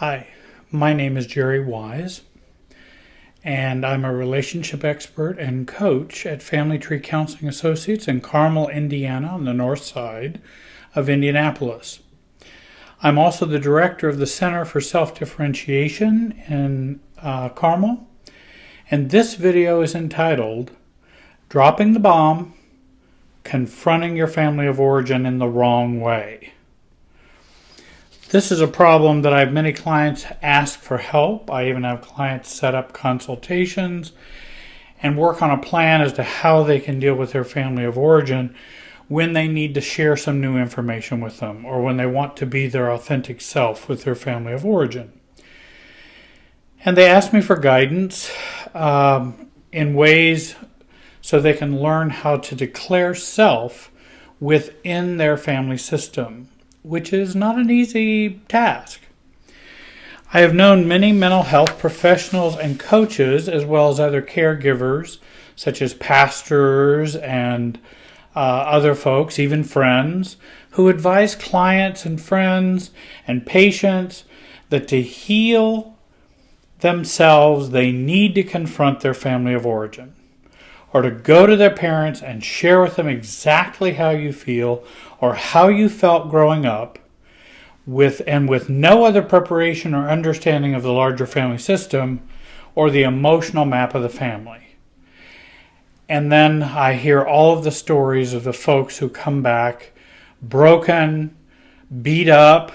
Hi, my name is Jerry Wise, and I'm a relationship expert and coach at Family Tree Counseling Associates in Carmel, Indiana, on the north side of Indianapolis. I'm also the director of the Center for Self-Differentiation in Carmel, and this video is entitled Dropping the Bomb, Confronting Your Family of Origin in the Wrong Way. This is a problem that I have many clients ask for help. I even have clients set up consultations and work on a plan as to how they can deal with their family of origin when they need to share some new information with them or when they want to be their authentic self with their family of origin. And they ask me for guidance in ways so they can learn how to declare self within their family system, which is not an easy task. I have known many mental health professionals and coaches, as well as other caregivers, such as pastors and other folks, even friends, who advise clients and friends and patients that to heal themselves, they need to confront their family of origin, or to go to their parents and share with them exactly how you feel or how you felt growing up, with no other preparation or understanding of the larger family system or the emotional map of the family. And then I hear all of the stories of the folks who come back broken, beat up,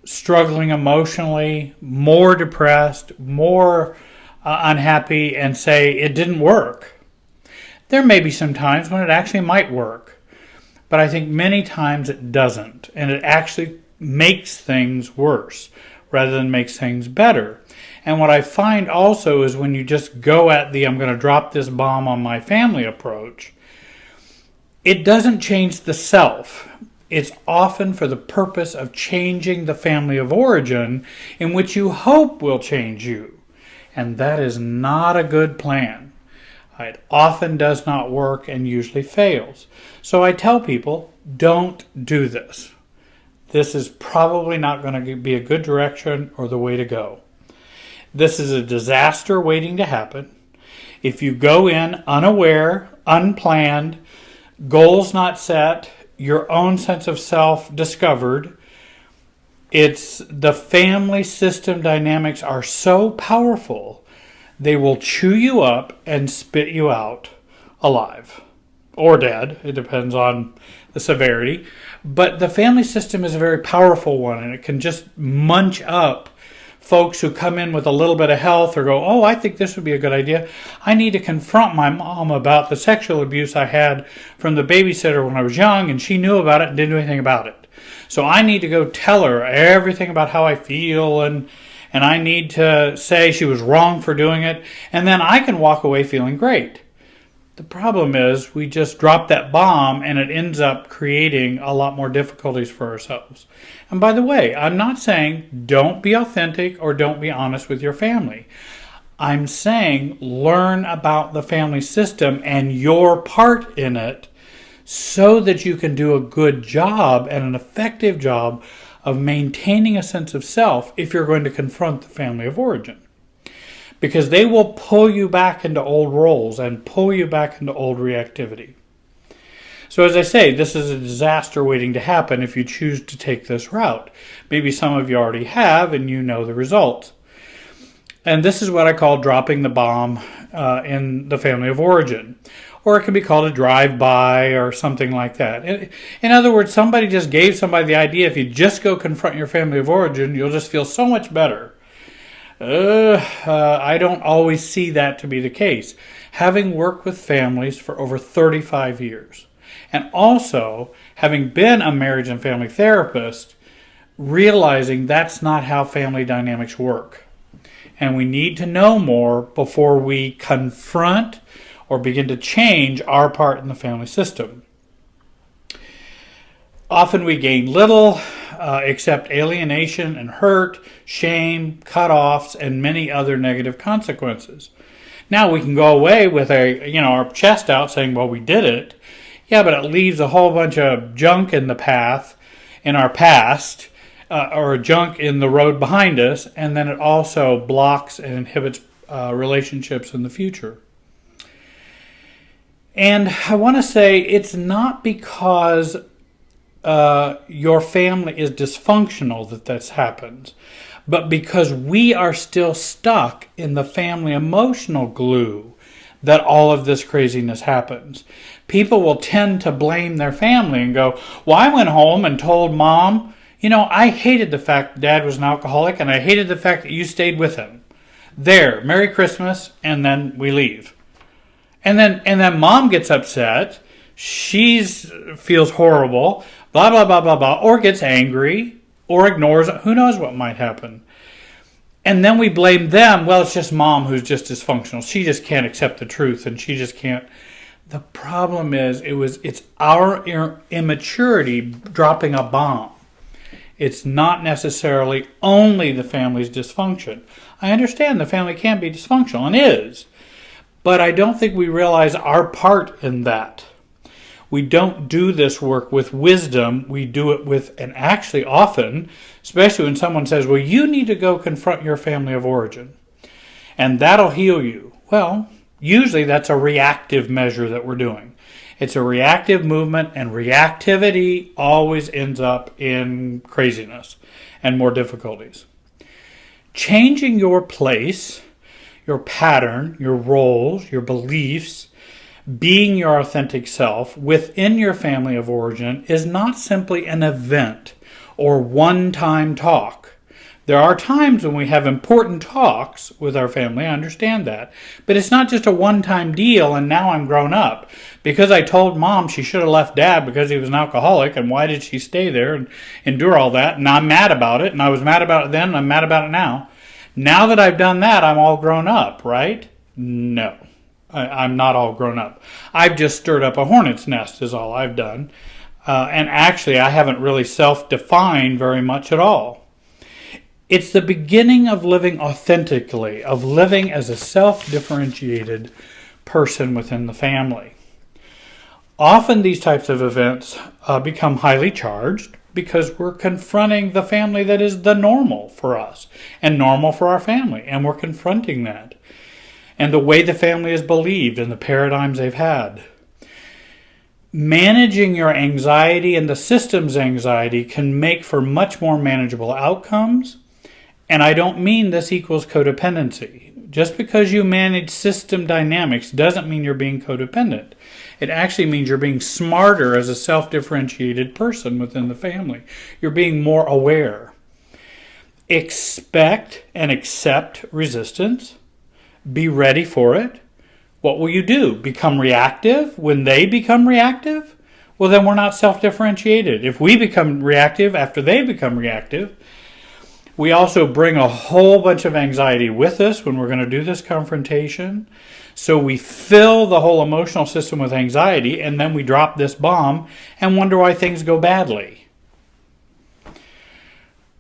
struggling emotionally, more depressed, more unhappy, and say it didn't work. There may be some times when it actually might work, but I think many times it doesn't, and it actually makes things worse rather than makes things better. And what I find also is when you just go at the I'm going to drop this bomb on my family approach, it doesn't change the self. It's often for the purpose of changing the family of origin in which you hope will change you. And that is not a good plan. It often does not work and usually fails. So I tell people, don't do this. This is probably not going to be a good direction or the way to go. This is a disaster waiting to happen. If you go in unaware, unplanned, goals not set, your own sense of self discovered, it's the family system dynamics are so powerful they will chew you up and spit you out alive or dead. It depends on the severity. But the family system is a very powerful one, and it can just munch up folks who come in with a little bit of health or go, oh, I think this would be a good idea. I need to confront my mom about the sexual abuse I had from the babysitter when I was young, and she knew about it and didn't do anything about it. So I need to go tell her everything about how I feel, and I need to say she was wrong for doing it, and then I can walk away feeling great. The problem is we just drop that bomb and it ends up creating a lot more difficulties for ourselves. And by the way, I'm not saying don't be authentic or don't be honest with your family. I'm saying learn about the family system and your part in it so that you can do a good job and an effective job of maintaining a sense of self if you're going to confront the family of origin. Because they will pull you back into old roles and pull you back into old reactivity. So as I say, this is a disaster waiting to happen if you choose to take this route. Maybe some of you already have and you know the results. And this is what I call dropping the bomb in the family of origin. Or it can be called a drive-by or something like that. In other words, somebody just gave somebody the idea, if you just go confront your family of origin, you'll just feel so much better. I don't always see that to be the case. Having worked with families for over 35 years, and also having been a marriage and family therapist, realizing that's not how family dynamics work. And we need to know more before we confront or begin to change our part in the family system. Often we gain little, except alienation and hurt, shame, cut-offs, and many other negative consequences. Now we can go away with our chest out saying, well, we did it. Yeah, but it leaves a whole bunch of junk in our past, or junk in the road behind us, and then it also blocks and inhibits relationships in the future. And I want to say it's not because your family is dysfunctional that this happens, but because we are still stuck in the family emotional glue that all of this craziness happens. People will tend to blame their family and go, well, I went home and told Mom, I hated the fact that Dad was an alcoholic, and I hated the fact that you stayed with him. There, Merry Christmas, and then we leave. And then Mom gets upset, she feels horrible, blah, blah, blah, blah, blah, or gets angry, or ignores it. Who knows what might happen? And then we blame them. Well, it's just Mom who's just dysfunctional. She just can't accept the truth, and she just can't. The problem is, it's our immaturity dropping a bomb. It's not necessarily only the family's dysfunction. I understand the family can be dysfunctional, and is. But I don't think we realize our part in that. We don't do this work with wisdom. We do it with, and actually often, especially when someone says, well, you need to go confront your family of origin, and that'll heal you. Well, usually that's a reactive measure that we're doing. It's a reactive movement, and reactivity always ends up in craziness and more difficulties. Changing your place, your pattern, your roles, your beliefs, being your authentic self within your family of origin is not simply an event or one-time talk. There are times when we have important talks with our family, I understand that. But it's not just a one-time deal and now I'm grown up. Because I told Mom she should have left Dad because he was an alcoholic, and why did she stay there and endure all that? And I'm mad about it, and I was mad about it then, and I'm mad about it now. Now that I've done that, I'm all grown up, right? No. I'm not all grown up. I've just stirred up a hornet's nest is all I've done. And actually, I haven't really self-defined very much at all. It's the beginning of living authentically, of living as a self-differentiated person within the family. Often these types of events become highly charged because we're confronting the family that is the normal for us and normal for our family, and we're confronting that. And the way the family is believed and the paradigms they've had. Managing your anxiety and the system's anxiety can make for much more manageable outcomes. And I don't mean this equals codependency. Just because you manage system dynamics doesn't mean you're being codependent. It actually means you're being smarter as a self-differentiated person within the family. You're being more aware. Expect and accept resistance. Be ready for it. What will you do? Become reactive when they become reactive? Well, then we're not self-differentiated. If we become reactive after they become reactive, we also bring a whole bunch of anxiety with us when we're going to do this confrontation. So we fill the whole emotional system with anxiety, and then we drop this bomb and wonder why things go badly.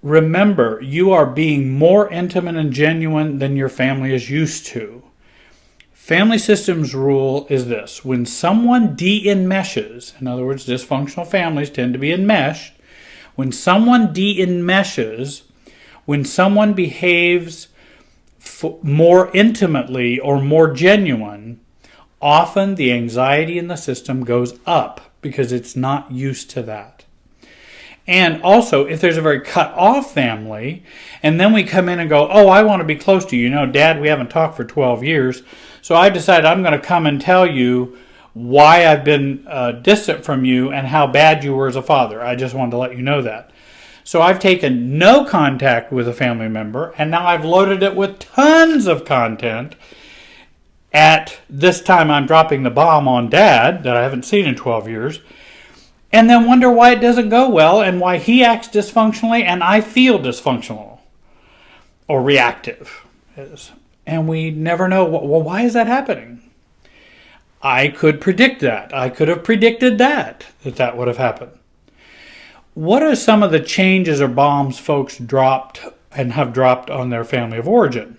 Remember, you are being more intimate and genuine than your family is used to. Family systems rule is this. When someone de-enmeshes, in other words, dysfunctional families tend to be enmeshed. When someone de-enmeshes, when someone behaves more intimately or more genuine, often the anxiety in the system goes up because it's not used to that. And also, if there's a very cut-off family, and then we come in and go, oh, I want to be close to you. Dad, we haven't talked for 12 years, so I decided I'm going to come and tell you why I've been distant from you and how bad you were as a father. I just wanted to let you know that. So I've taken no contact with a family member, and now I've loaded it with tons of content. At this time, I'm dropping the bomb on Dad that I haven't seen in 12 years, and then wonder why it doesn't go well and why he acts dysfunctionally and I feel dysfunctional or reactive. And we never know, well, why is that happening? I could predict that. I could have predicted that would have happened. What are some of the changes or bombs folks dropped and have dropped on their family of origin?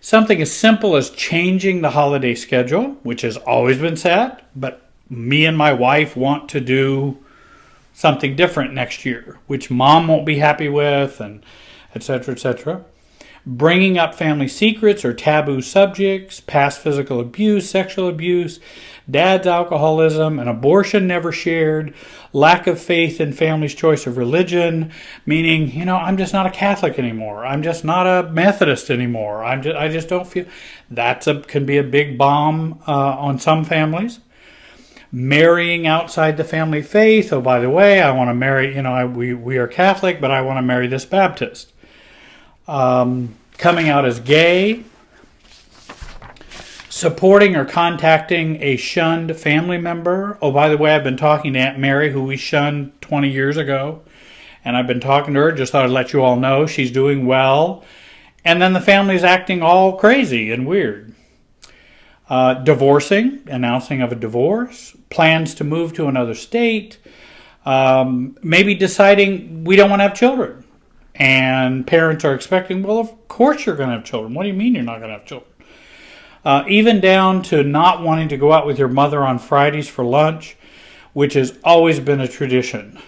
Something as simple as changing the holiday schedule, which has always been set, but me and my wife want to do something different next year, which mom won't be happy with, and etc., etc. Bringing up family secrets or taboo subjects, past physical abuse, sexual abuse, dad's alcoholism, an abortion never shared, lack of faith in family's choice of religion, meaning, I'm just not a Catholic anymore. I'm just not a Methodist anymore. I just don't feel. Can be a big bomb on some families. Marrying outside the family faith. Oh, by the way, I want to marry, we are Catholic, but I want to marry this Baptist. Coming out as gay. Supporting or contacting a shunned family member. Oh, by the way, I've been talking to Aunt Mary, who we shunned 20 years ago. And I've been talking to her, just thought I'd let you all know she's doing well. And then the family's acting all crazy and weird. Divorcing, announcing of a divorce. Plans to move to another state. Maybe deciding we don't want to have children. And parents are expecting, well, of course you're going to have children. What do you mean you're not going to have children? Even down to not wanting to go out with your mother on Fridays for lunch, which has always been a tradition.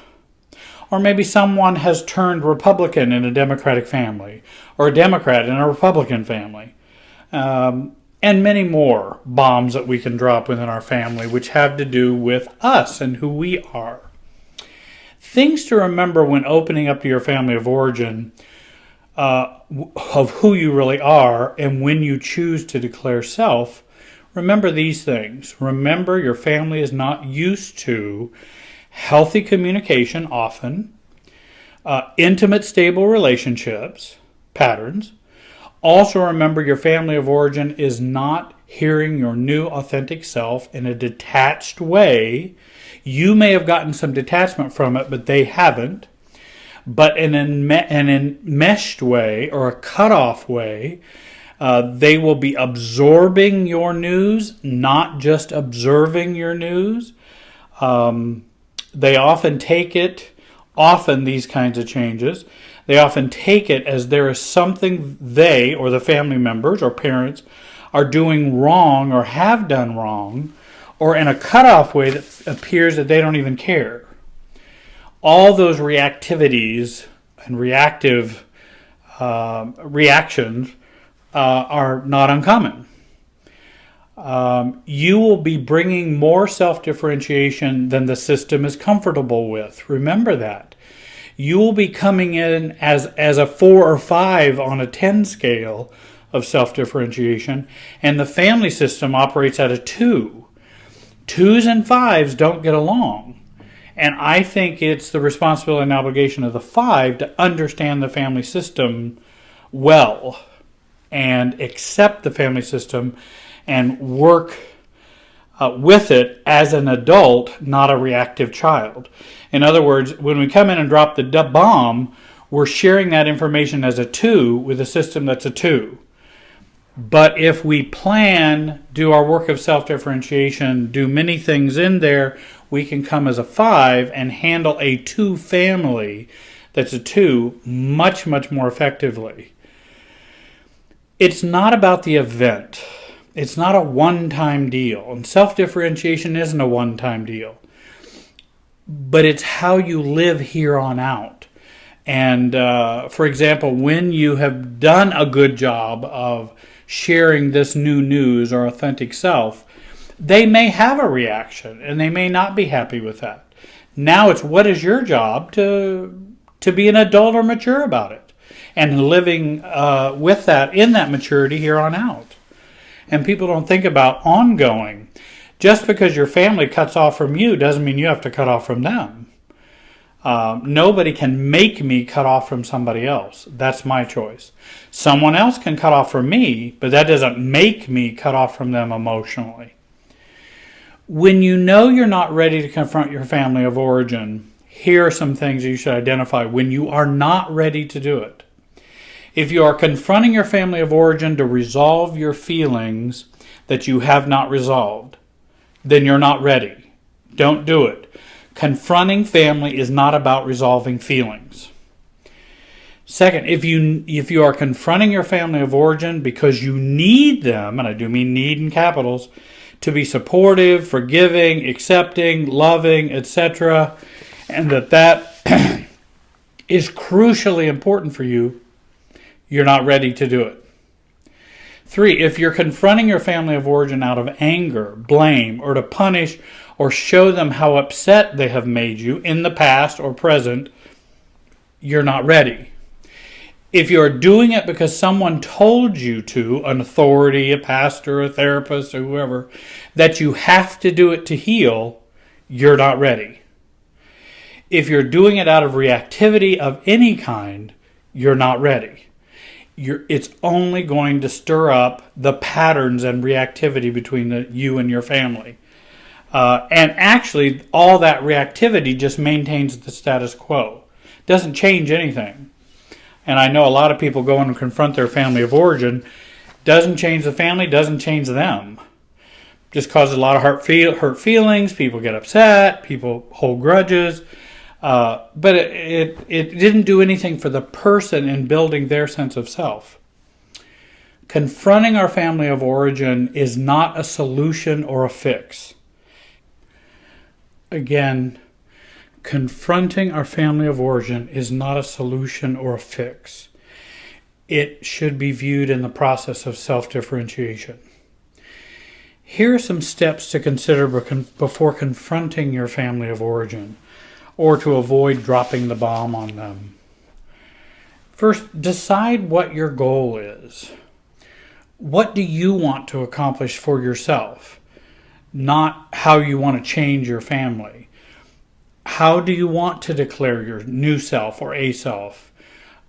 Or maybe someone has turned Republican in a Democratic family, or a Democrat in a Republican family. And many more bombs that we can drop within our family, which have to do with us and who we are. Things to remember when opening up to your family of origin, of who you really are, and when you choose to declare self. Remember these things. Remember, your family is not used to healthy communication often, intimate, stable relationships, patterns. Also remember, your family of origin is not hearing your new authentic self in a detached way. You may have gotten some detachment from it, but they haven't. But in an enmeshed way, or a cutoff way, they will be absorbing your news, not just observing your news. They often take it, these kinds of changes, they often take it as there is something they, or the family members or parents, are doing wrong or have done wrong, or in a cutoff way that appears that they don't even care. All those reactivities and reactive reactions are not uncommon. You will be bringing more self-differentiation than the system is comfortable with. Remember that. You will be coming in as a 4 or 5 on a 10 scale of self-differentiation, and the family system operates at a 2. 2s and 5s don't get along. And I think it's the responsibility and obligation of the 5 to understand the family system well and accept the family system and work with it as an adult, not a reactive child. In other words, when we come in and drop the bomb, we're sharing that information as a 2 with a system that's a 2. But if we plan, do our work of self-differentiation, do many things in there, we can come as a 5 and handle a 2 family that's a 2 much, much more effectively. It's not about the event. It's not a one-time deal. And self-differentiation isn't a one-time deal. But it's how you live here on out. And, for example, when you have done a good job of sharing this new news or authentic self, they may have a reaction and they may not be happy with that. Now it's what is your job to be an adult or mature about it and living with that in that maturity here on out. And people don't think about ongoing. Just because your family cuts off from you doesn't mean you have to cut off from them. Nobody can make me cut off from somebody else. That's my choice. Someone else can cut off from me, but that doesn't make me cut off from them emotionally. When you know you're not ready to confront your family of origin, here are some things you should identify when you are not ready to do it. If you are confronting your family of origin to resolve your feelings that you have not resolved, then you're not ready. Don't do it. Confronting family is not about resolving feelings. Second, if you are confronting your family of origin because you need them, and I do mean need in capitals, to be supportive, forgiving, accepting, loving, etc., and that is crucially important for you, you're not ready to do it. 3, if you're confronting your family of origin out of anger, blame, or to punish or show them how upset they have made you in the past or present, you're not ready. If you're doing it because someone told you to, an authority, a pastor, a therapist, or whoever, that you have to do it to heal, you're not ready. If you're doing it out of reactivity of any kind, you're not ready. It's only going to stir up the patterns and reactivity between you and your family. And actually, all that reactivity just maintains the status quo. Doesn't change anything. And I know a lot of people go and confront their family of origin. Doesn't change the family, doesn't change them. Just causes a lot of hurt feelings. People get upset. People hold grudges. But it didn't do anything for the person in building their sense of self. Confronting our family of origin is not a solution or a fix. Again, confronting our family of origin is not a solution or a fix. It should be viewed in the process of self-differentiation. Here are some steps to consider before confronting your family of origin, or to avoid dropping the bomb on them. First, decide what your goal is. What do you want to accomplish for yourself? Not how you want to change your family. How do you want to declare your new self or a self?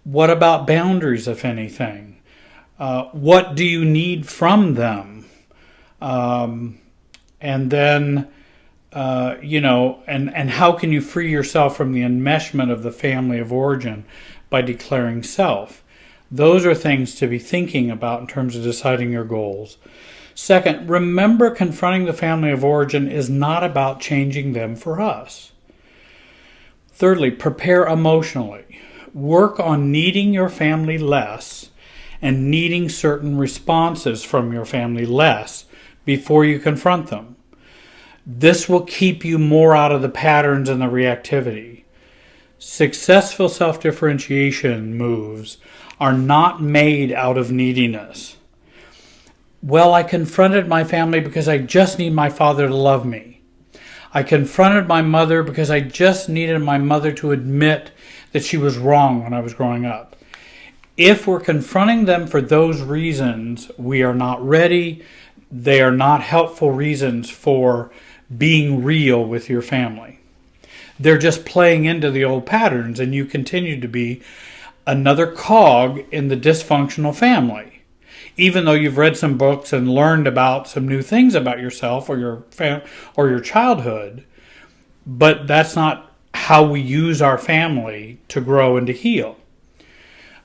What about boundaries, if anything? What do you need from them? And then, and how can you free yourself from the enmeshment of the family of origin by declaring self? Those are things to be thinking about in terms of deciding your goals. Second, remember, confronting the family of origin is not about changing them for us. Thirdly, prepare emotionally. Work on needing your family less and needing certain responses from your family less before you confront them. This will keep you more out of the patterns and the reactivity. Successful self-differentiation moves are not made out of neediness. Well, I confronted my family because I just need my father to love me. I confronted my mother because I just needed my mother to admit that she was wrong when I was growing up. If we're confronting them for those reasons, we are not ready. They are not helpful reasons for being real with your family. They're just playing into the old patterns, and you continue to be another cog in the dysfunctional family. Even though you've read some books and learned about some new things about yourself or your childhood, but that's not how we use our family to grow and to heal.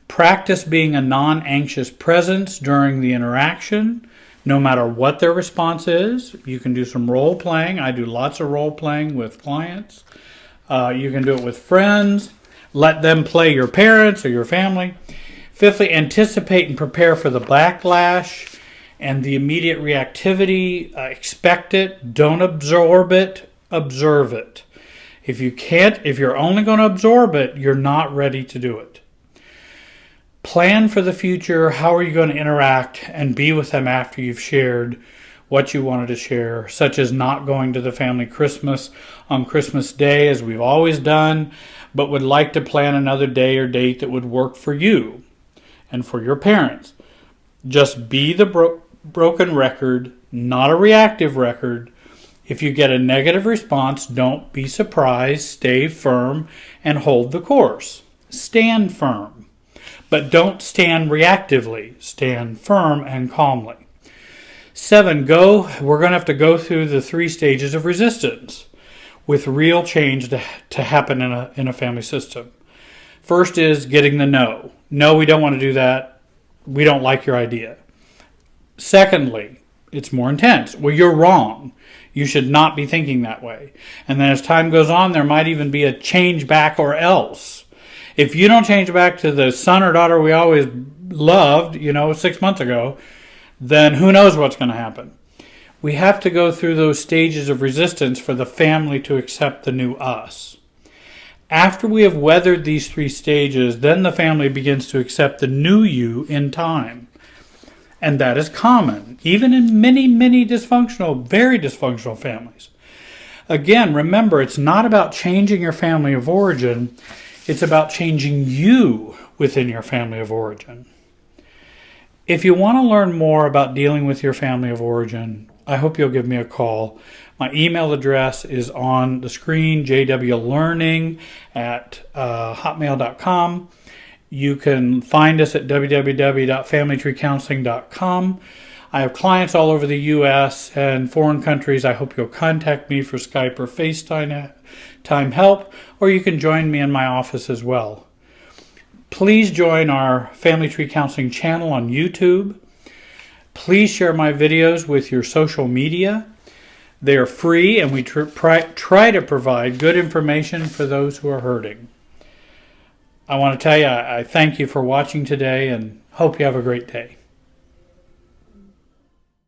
Practice being a non-anxious presence during the interaction, no matter what their response is. You can do some role playing. I do lots of role playing with clients. You can do it with friends. Let them play your parents or your family. Fifthly, anticipate and prepare for the backlash and the immediate reactivity. Expect it. Don't absorb it. Observe it. If you're only going to absorb it, you're not ready to do it. Plan for the future. How are you going to interact and be with them after you've shared what you wanted to share, such as not going to the family Christmas on Christmas Day, as we've always done, but would like to plan another day or date that would work for you and for your parents. Just be the broken record, not a reactive record. If you get a negative response, don't be surprised. Stay firm and hold the course. Stand firm. But don't stand reactively. Stand firm and calmly. 7, we're going to have to go through the 3 stages of resistance with real change to happen in a family system. First is getting the no. No, we don't want to do that. We don't like your idea. Secondly, it's more intense. Well, you're wrong. You should not be thinking that way. And then as time goes on, there might even be a change back or else. If you don't change back to the son or daughter we always loved, 6 months ago, then who knows what's going to happen. We have to go through those stages of resistance for the family to accept the new us. After we have weathered these 3 stages, then the family begins to accept the new you in time. And that is common, even in many, many dysfunctional, very dysfunctional families. Again, remember, it's not about changing your family of origin. It's about changing you within your family of origin. If you want to learn more about dealing with your family of origin, I hope you'll give me a call. My email address is on the screen, jwlearning@hotmail.com. You can find us at www.familytreecounseling.com. I have clients all over the U.S. and foreign countries. I hope you'll contact me for Skype or FaceTime help, or you can join me in my office as well. Please join our Family Tree Counseling channel on YouTube. Please share my videos with your social media. They are free, and we try to provide good information for those who are hurting. I want to tell you, I thank you for watching today and hope you have a great day.